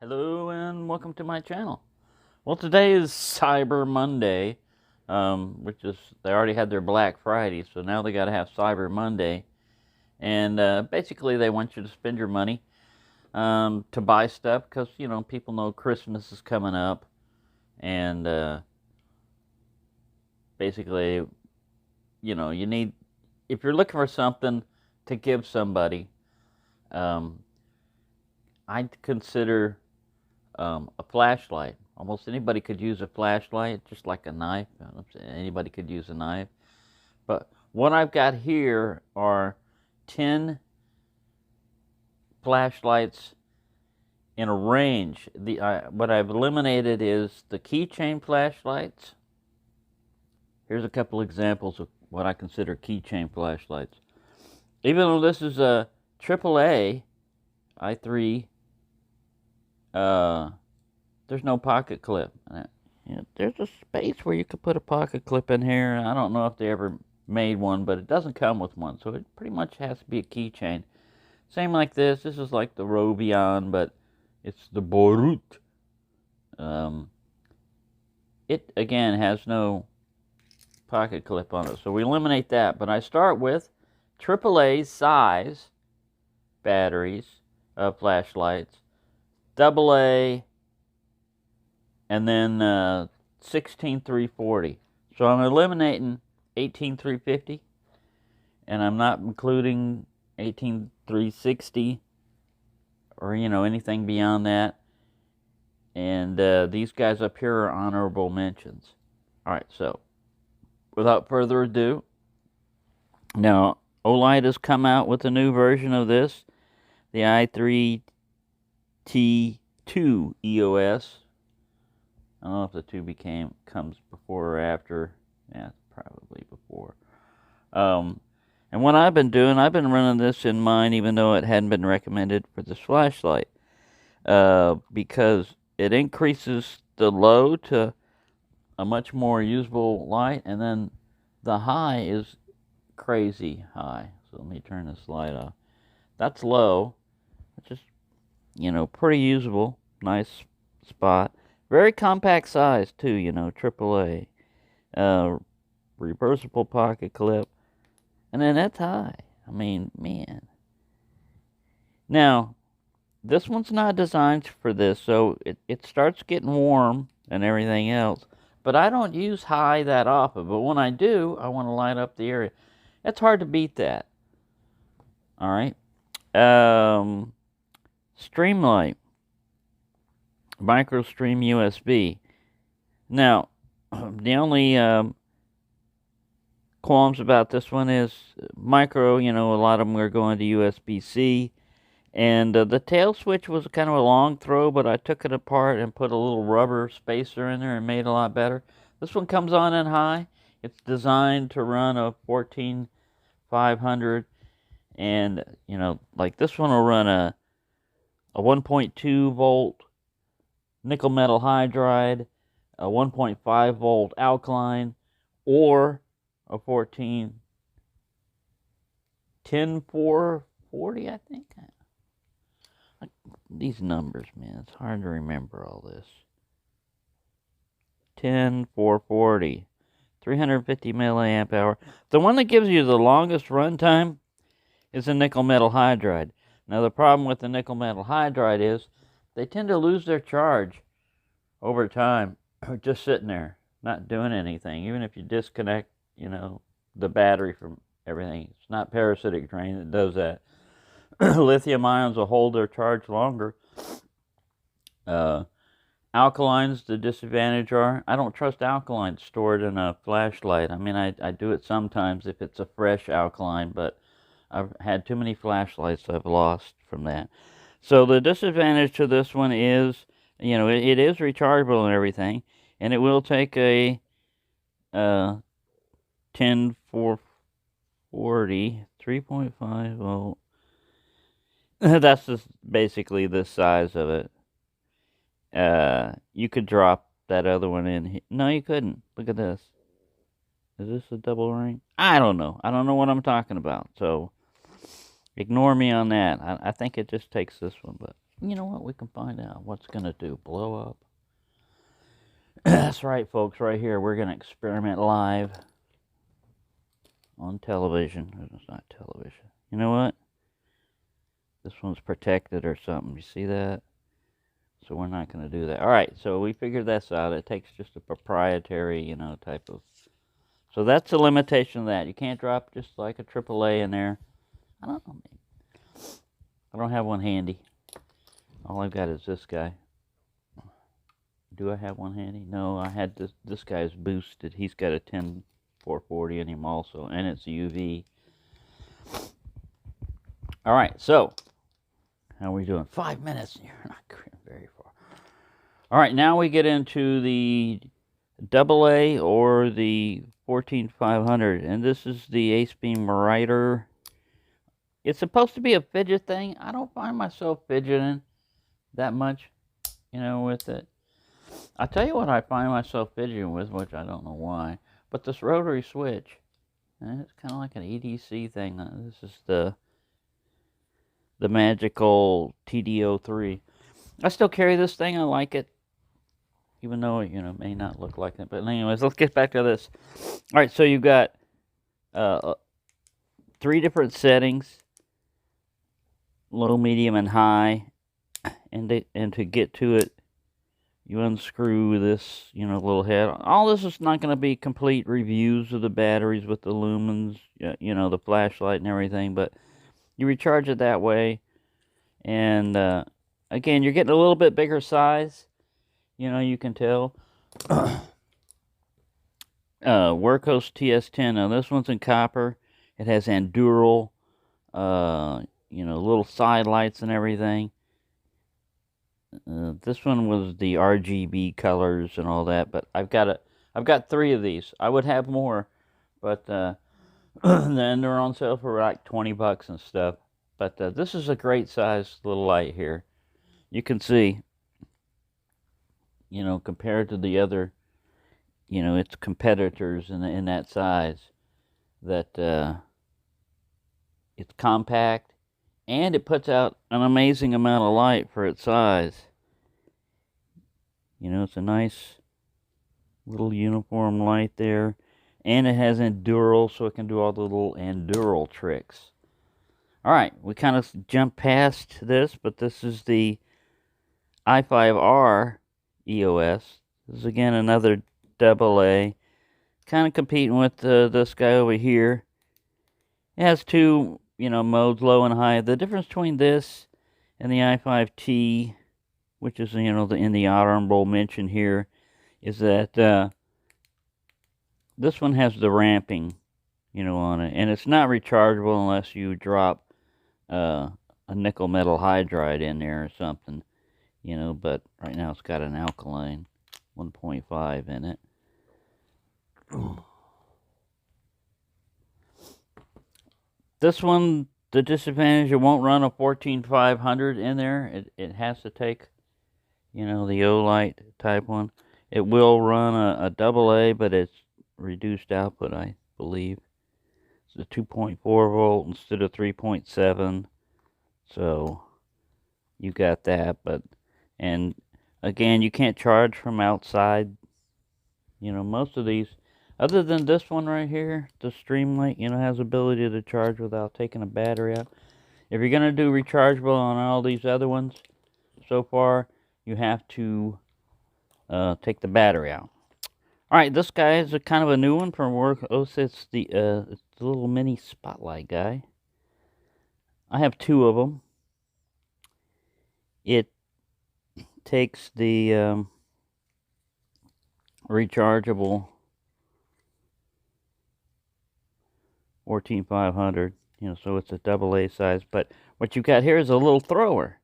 Hello and welcome to my channel. Well, today is Cyber Monday, which is, they already had their Black Friday, so now they got to have Cyber Monday. And basically they want you to spend your money to buy stuff because, you know, people know Christmas is coming up. And basically, you know, you need, if you're looking for something to give somebody, I'd consider a flashlight. Almost anybody could use a flashlight, just like a knife. Anybody could use a knife. But what I've got here are 10 flashlights in a range. What I've eliminated is the keychain flashlights. Here's a couple examples of what I consider keychain flashlights. Even though this is a AAA i3, there's no pocket clip. There's a space where you could put a pocket clip in here. I don't know if they ever made one, but it doesn't come with one, so it pretty much has to be a keychain. Same like this. This is like the Rovion, but it's the Borut. It again has no pocket clip on it, so we eliminate that. But I start with AAA size batteries of flashlights, AA, and then 16340. So I'm eliminating 18350, and I'm not including 18360 or, you know, anything beyond that. And these guys up here are honorable mentions. All right, so without further ado, now Olight has come out with a new version of this, the i3T2 EOS. I don't know if the 2 comes before or after. Yeah, probably before. And what I've been doing, I've been running this in mine, even though it hadn't been recommended for this flashlight, because it increases the low to a much more usable light, and then the high is crazy high. So let me turn this light off. That's low. It's just, you know, pretty usable. Nice spot. Very compact size too, you know, AAA. Reversible pocket clip. And then that's high. I mean, man. Now, this one's not designed for this, so it starts getting warm and everything else. But I don't use high that often. But when I do, I want to light up the area. It's hard to beat that. All right. Streamlight. Micro Stream USB. Now, the only qualms about this one is micro, you know, a lot of them are going to USB-C. And the tail switch was kind of a long throw, but I took it apart and put a little rubber spacer in there and made it a lot better. This one comes on in high. It's designed to run a 14500, and, you know, like this one will run a 1.2 volt nickel metal hydride, a 1.5 volt alkaline, or a 10440, I think. These numbers, man, it's hard to remember all this. 10440, 350 milliamp hour. The one that gives you the longest runtime is a nickel metal hydride. Now, the problem with the nickel metal hydride is they tend to lose their charge over time, just sitting there, not doing anything. Even if you disconnect, you know, the battery from everything. It's not parasitic drain that does that. Lithium ions will hold their charge longer. Alkalines, the disadvantage are, I don't trust alkalines stored in a flashlight. I mean, I do it sometimes if it's a fresh alkaline, but I've had too many flashlights I've lost from that. So the disadvantage to this one is, you know, it is rechargeable and everything, and it will take a 10440, 3.5 volt. That's just basically the size of it. You could drop that other one in. No, you couldn't. Look at this. Is this a double ring? I don't know. I don't know what I'm talking about. So ignore me on that. I think it just takes this one, but You know what? We can find out what's going to do. Blow up. That's right, folks. Right here, we're going to experiment live on television. It's not television. You know what? This one's protected or something. You see that? So we're not going to do that. All right, so we figured this out. It takes just a proprietary, you know, type of... So that's the limitation of that. You can't drop just like a AAA in there. I don't know. I don't have one handy. All I've got is this guy. Do I have one handy? No, I had this guy's boosted. He's got a 10440 in him also, and it's UV. All right, so how are we doing? 5 minutes. You're not going very far. All right, now we get into the AA or the 14500, and this is the Ace Beam Rider. It's supposed to be a fidget thing. I don't find myself fidgeting that much, you know, with it. I'll tell you what I find myself fidgeting with, which I don't know why, but this rotary switch. And it's kind of like an EDC thing. This is the magical TD03. I still carry this thing. I like it, even though it, you know, may not look like it. But anyways, let's get back to this. All right, so you've got 3 different settings: low, medium, and high. And to get to it, you unscrew this, you know, little head. All this is not going to be complete reviews of the batteries with the lumens, you know, the flashlight and everything, but you recharge it that way. And again, you're getting a little bit bigger size, you know, you can tell. Workhorse TS10. Now this one's in copper. It has Endural, you know, little side lights and everything. This one was the RGB colors and all that, but I've got 3 of these. I would have more, but then they're on sale for like $20 and stuff. But this is a great size little light here. You can see, you know, compared to the other, you know, its competitors in that size, that it's compact. And it puts out an amazing amount of light for its size. You know, it's a nice little uniform light there. And it has Endural, so it can do all the little Endural tricks. Alright, we kind of jumped past this, but this is the i5R EOS. This is again another AA. Kind of competing with this guy over here. It has 2, you know, modes, low and high. The difference between this and the i5T, which is, you know, in the honorable mention here, is that this one has the ramping, you know, on it. And it's not rechargeable unless you drop a nickel metal hydride in there or something, you know. But right now it's got an alkaline 1.5 in it. This one, the disadvantage, it won't run a 14500 in there. It has to take, you know, the Olight type one. It will run a AA, but it's reduced output, I believe. It's a 2.4 volt instead of 3.7. So you got that, but, and again, you can't charge from outside. You know, most of these, other than this one right here, the Streamlight, you know, has ability to charge without taking a battery out. If you're going to do rechargeable on all these other ones so far, you have to take the battery out. Alright, this guy is a kind of a new one from work. Oh, it's the little mini spotlight guy. I have 2 of them. It takes the rechargeable 14500, you know, so it's a AA size. But what you've got here is a little thrower.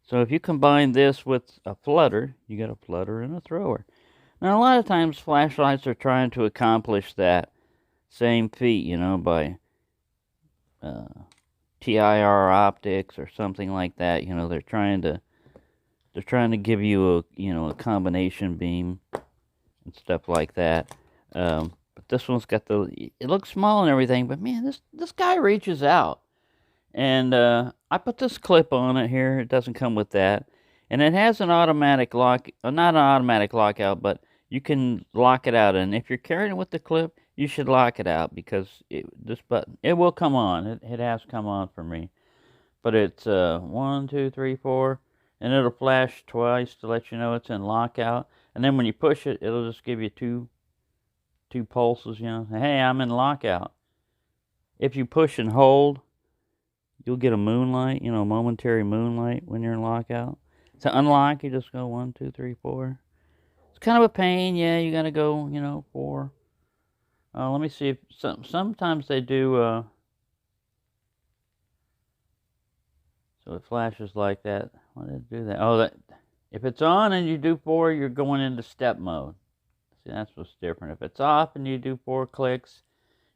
So if you combine this with a flutter, you get a flutter and a thrower. Now, a lot of times flashlights are trying to accomplish that same feat, you know, by TIR optics or something like that. You know, they're trying to give you a, you know, a combination beam and stuff like that. But this one's got it looks small and everything, but man, this guy reaches out. And I put this clip on it here. It doesn't come with that. And it has an automatic lock, not an automatic lockout, but you can lock it out. And if you're carrying it with the clip, you should lock it out because this button, it will come on. It has come on for me. But it's 1, 2, 3, 4, and it'll flash twice to let you know it's in lockout. And then when you push it, it'll just give you two pulses, you know. Hey, I'm in lockout. If you push and hold, you'll get a moonlight, you know, momentary moonlight when you're in lockout. To unlock, you just go 1, 2, 3, 4. It's kind of a pain, yeah. You gotta go, you know, 4. Let me see if sometimes they do. So it flashes like that. Why did it do that? Oh, that if it's on and you do 4, you're going into step mode. See, that's what's different. If it's off and you do 4 clicks,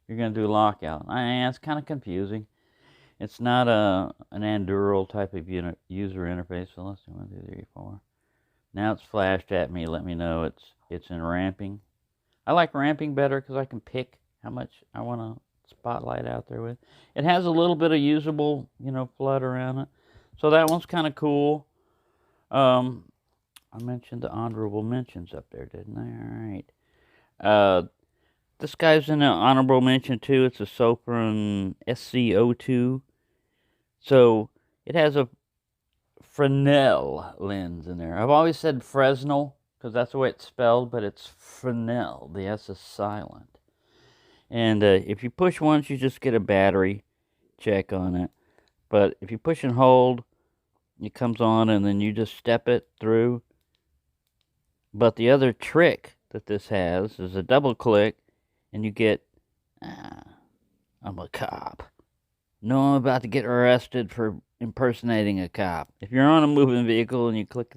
you're gonna do lockout. It's kind of confusing. It's not an Anduril type of user interface. So let's see, 1, 2, 3, 4. Now it's flashed at me. Let me know it's in ramping. I like ramping better because I can pick how much I want to spotlight out there with. It has a little bit of usable, you know, flood around it. So that one's kind of cool. I mentioned the honorable mentions up there, didn't I? All right. This guy's in an honorable mention too. It's a Sopron SC02. So it has a Fresnel lens in there. I've always said Fresnel because that's the way it's spelled, but it's Fresnel. The S is silent. And if you push once, you just get a battery check on it. But if you push and hold, it comes on and then you just step it through. But the other trick that this has is a double click and you get, I'm a cop. No, I'm about to get arrested for impersonating a cop. If you're on a moving vehicle and you click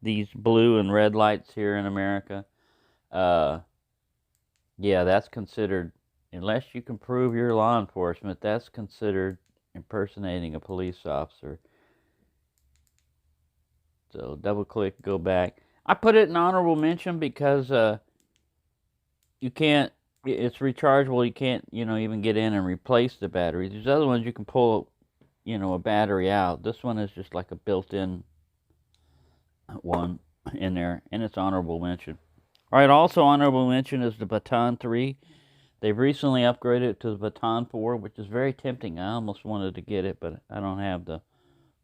these blue and red lights here in America, yeah, that's considered, unless you can prove you're law enforcement, that's considered impersonating a police officer. So double click, go back. I put it in honorable mention because you can't, it's rechargeable. You can't, you know, even get in and replace the battery. These other ones you can pull, you know, a battery out. This one is just like a built-in one in there, and it's honorable mention. All right, also honorable mention is the Baton 3. They've recently upgraded it to the Baton 4, which is very tempting. I almost wanted to get it, but I don't have the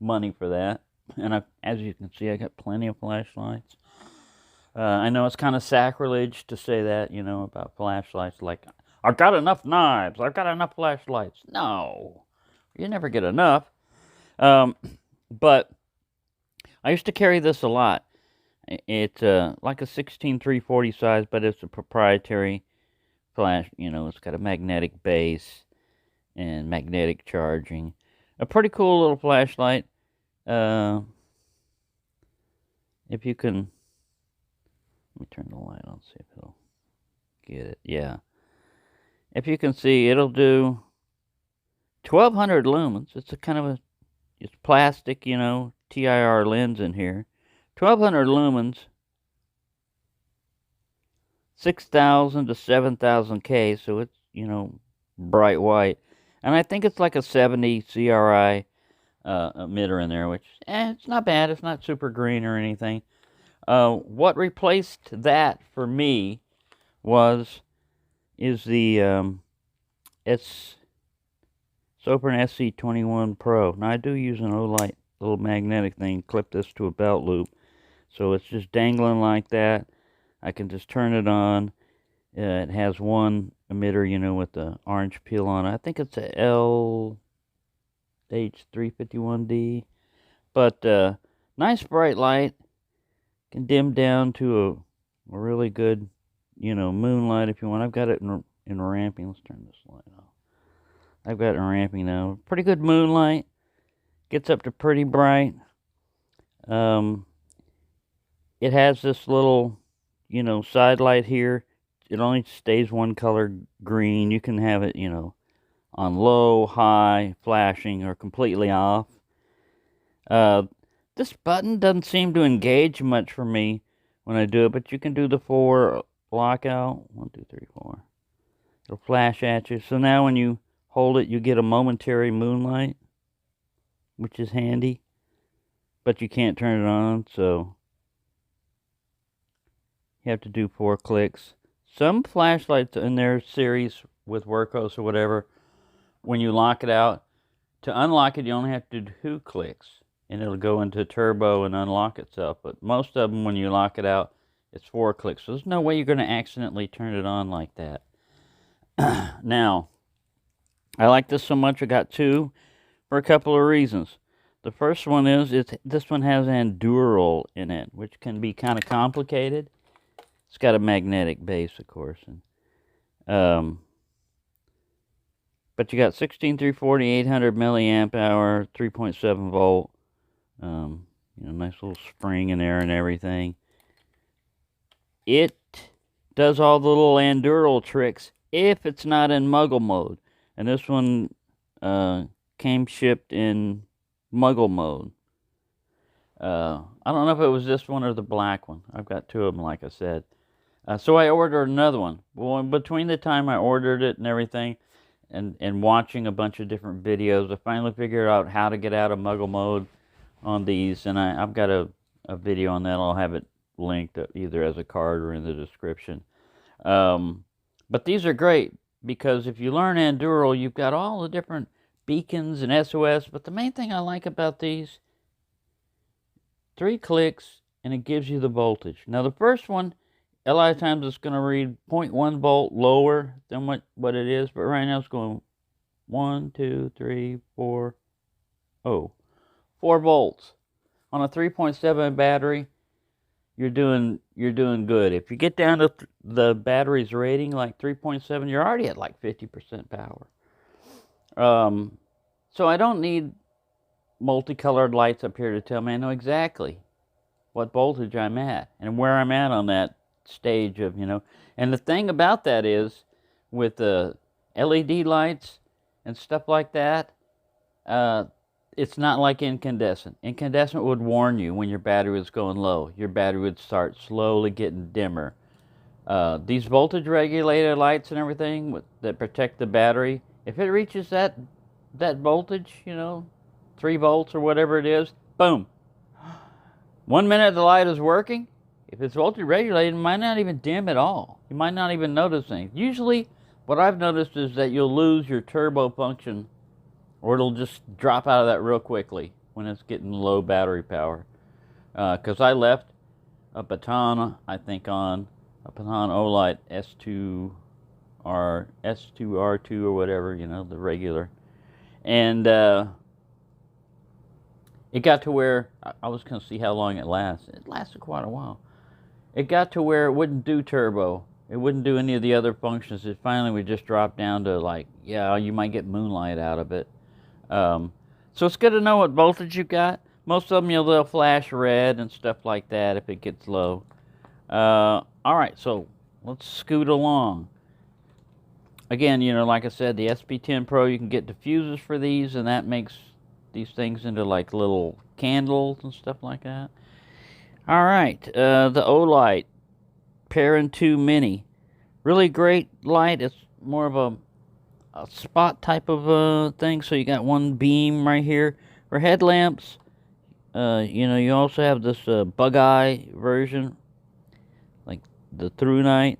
money for that. And as you can see, I got plenty of flashlights. I know it's kind of sacrilege to say that, you know, about flashlights. Like, I've got enough knives. I've got enough flashlights. No, you never get enough. But I used to carry this a lot. It's like a 16-340 size, but it's a proprietary flash. You know, it's got a magnetic base and magnetic charging. A pretty cool little flashlight. If you can, let me turn the light on, see if it'll get it. Yeah. If you can see, it'll do 1200 lumens. It's a kind of it's plastic, you know, TIR lens in here. 1200 lumens, 6,000 to 7,000 K, so it's, you know, bright white. And I think it's like a 70 CRI emitter in there, which, it's not bad. It's not super green or anything. What replaced that for me is the Sopron SC21 Pro. Now I do use an Olight little magnetic thing. Clip this to a belt loop, so it's just dangling like that. I can just turn it on. It has one emitter, you know, with the orange peel on it. I think it's a LH351D. But nice bright light. Can dim down to a really good, you know, moonlight if you want. I've got it in ramping. Let's turn this light off. I've got it in ramping now. Pretty good moonlight. Gets up to pretty bright. It has this little, you know, side light here. It only stays one color, green. You can have it, you know, on low, high, flashing, or completely off. This button doesn't seem to engage much for me when I do it, but you can do the 4 lockout. 1, 2, 3, 4. It'll flash at you. So now when you hold it, you get a momentary moonlight. which is handy, but you can't turn it on, so you have to do 4 clicks. Some flashlights in their series with Workhorse or whatever, when you lock it out, to unlock it you only have to do 2 clicks, and it'll go into turbo and unlock itself. But most of them, when you lock it out, it's 4 clicks. So there's no way you're going to accidentally turn it on like that. Now, I like this so much I got 2 for a couple of reasons. The first one is this one has Anduril in it, which can be kind of complicated. It's got a magnetic base, of course, and but you got 16-340, 800 milliamp hour, 3.7 volt. Nice little spring in there and everything. It does all the little Anduril tricks if it's not in muggle mode. And this one came shipped in muggle mode. I don't know if it was this one or the black one. I've got 2 of them, like I said. So I ordered another one. Well, between the time I ordered it and everything, and watching a bunch of different videos, I finally figured out how to get out of muggle mode on these. And I've got a video on that. I'll have it linked either as a card or in the description. But these are great, because if you learn Anduril, you've got all the different beacons and SOS. But the main thing I like about these, 3 clicks, and it gives you the voltage. Now, the first one, a lot of times it's going to read 0.1 volt lower than what it is. But right now it's going 1, 2, 3, 4. Oh, 4 volts. On a 3.7 battery, you're doing good. If you get down to the battery's rating, like 3.7, you're already at like 50% power. So I don't need multicolored lights up here to tell me I know exactly what voltage I'm at and where I'm at on that stage of, And the thing about that is, with the LED lights and stuff like that, it's not like incandescent. Incandescent would warn you when your battery was going low. Your battery would start slowly getting dimmer. These voltage regulated lights and everything that protect the battery, if it reaches that voltage, 3 volts or whatever it is, boom. 1 minute the light is working. If it's voltage regulated, it might not even dim at all. You might not even notice things. Usually, what I've noticed is that you'll lose your turbo function, or it'll just drop out of that real quickly when it's getting low battery power. Because I left a baton, I think, on a baton Olight S2R2 or whatever, the regular. And it got to where I was going to see how long it lasts. It lasted quite a while. It got to where it wouldn't do turbo. It wouldn't do any of the other functions. It finally would just drop down to, like, yeah, you might get moonlight out of it. So it's good to know what voltage you've got. Most of them, they'll flash red and stuff like that if it gets low. All right, so let's scoot along. Again, like I said, the SP10 Pro, you can get diffusers for these, and that makes these things into like little candles and stuff like that. All right, the Olight Perrin 2 Mini. Really great light. It's more of a spot type of thing. So you got one beam right here. For headlamps, you also have this bug eye version, like the through night.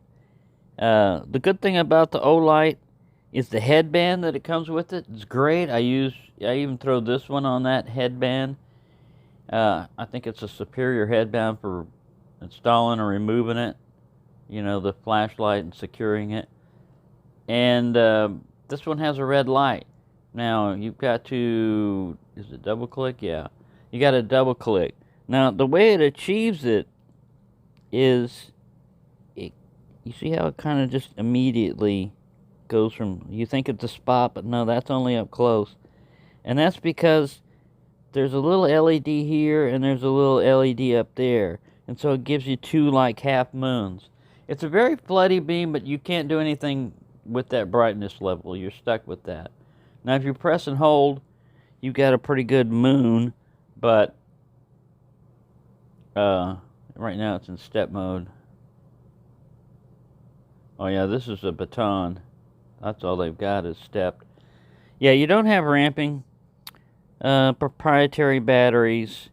The good thing about the Olight is the headband that it comes with it. It's great. I even throw this one on that headband. I think it's a superior headband for installing or removing it. The flashlight and securing it. And this one has a red light. Now, you've got to, is it double click? Yeah. You got to double click. Now, the way it achieves it is, you see how it kind of just immediately goes from, you think it's a spot, but no, that's only up close. And that's because there's a little LED here and there's a little LED up there. And so it gives you 2 like half moons. It's a very floody beam, but you can't do anything with that brightness level. You're stuck with that. Now, if you press and hold, you've got a pretty good moon, but right now it's in step mode. Oh yeah, this is a baton. That's all they've got is stepped. Yeah, you don't have ramping. proprietary batteries,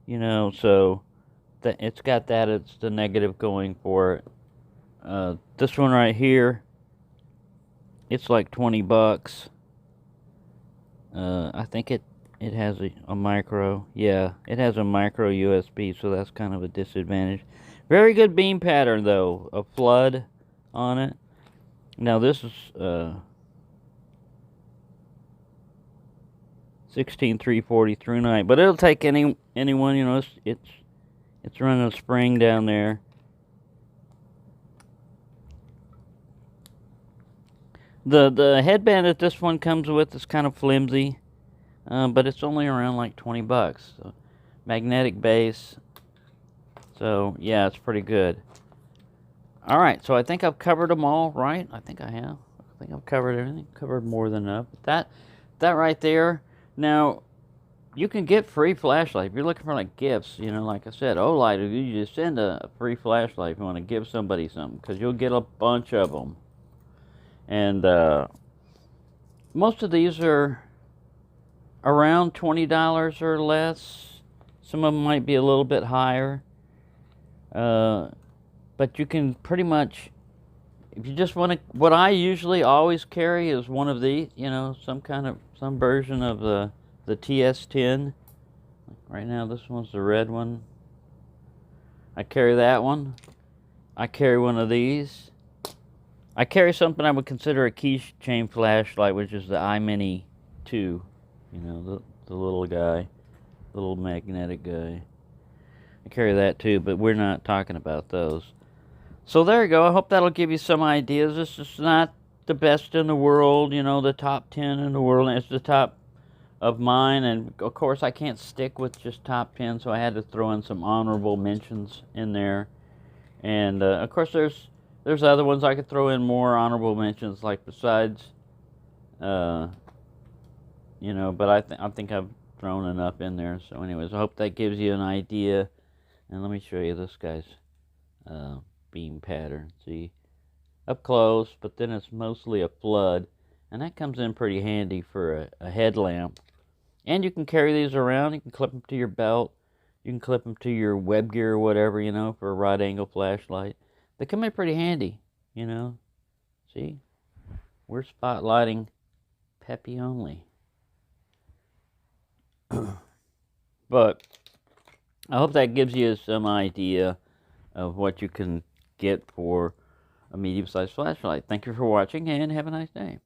you know, so that it's got that. It's the negative going for it. This one right here, it's like 20 bucks. I think it has a micro. Yeah, it has a micro USB, so that's kind of a disadvantage. Very good beam pattern though, a flood on it. Now this is 16-340 through night, but it'll take anyone. You know, it's running a spring down there. The headband that this one comes with is kind of flimsy, but it's only around like 20 bucks. So, magnetic base. So yeah, it's pretty good. All right, so I think I've covered them all, right? I think I have. I think I've covered everything. Covered more than enough. That right there. Now, you can get free flashlight if you're looking for like gifts. You know, like I said, Olight, you just send a free flashlight if you want to give somebody something, because you'll get a bunch of them. And most of these are around $20 or less. Some of them might be a little bit higher. But you can pretty much, if you just want to, what I usually always carry is one of these, you know, some version of the TS10. Right now this one's the red one. I carry that one. I carry one of these. I carry something I would consider a keychain flashlight, which is the iMini 2. You know, the little guy, little magnetic guy. I carry that too, but we're not talking about those. So there you go. I hope that'll give you some ideas. This is not the best in the world, you know, the top 10 in the world. It's the top of mine, and of course I can't stick with just top 10, so I had to throw in some honorable mentions in there. And of course there's other ones I could throw in more honorable mentions, like besides, you know, but I think I've thrown enough in there. So anyways, I hope that gives you an idea. And let me show you this guy's beam pattern. See, up close, but then it's mostly a flood, and that comes in pretty handy for a headlamp. And you can carry these around. You can clip them to your belt. You can clip them to your web gear or whatever, you know, for a right angle flashlight. They come in pretty handy, you know. See, we're spotlighting Peppy only. But I hope that gives you some idea of what you can get for a medium-sized flashlight. Thank you for watching, and have a nice day.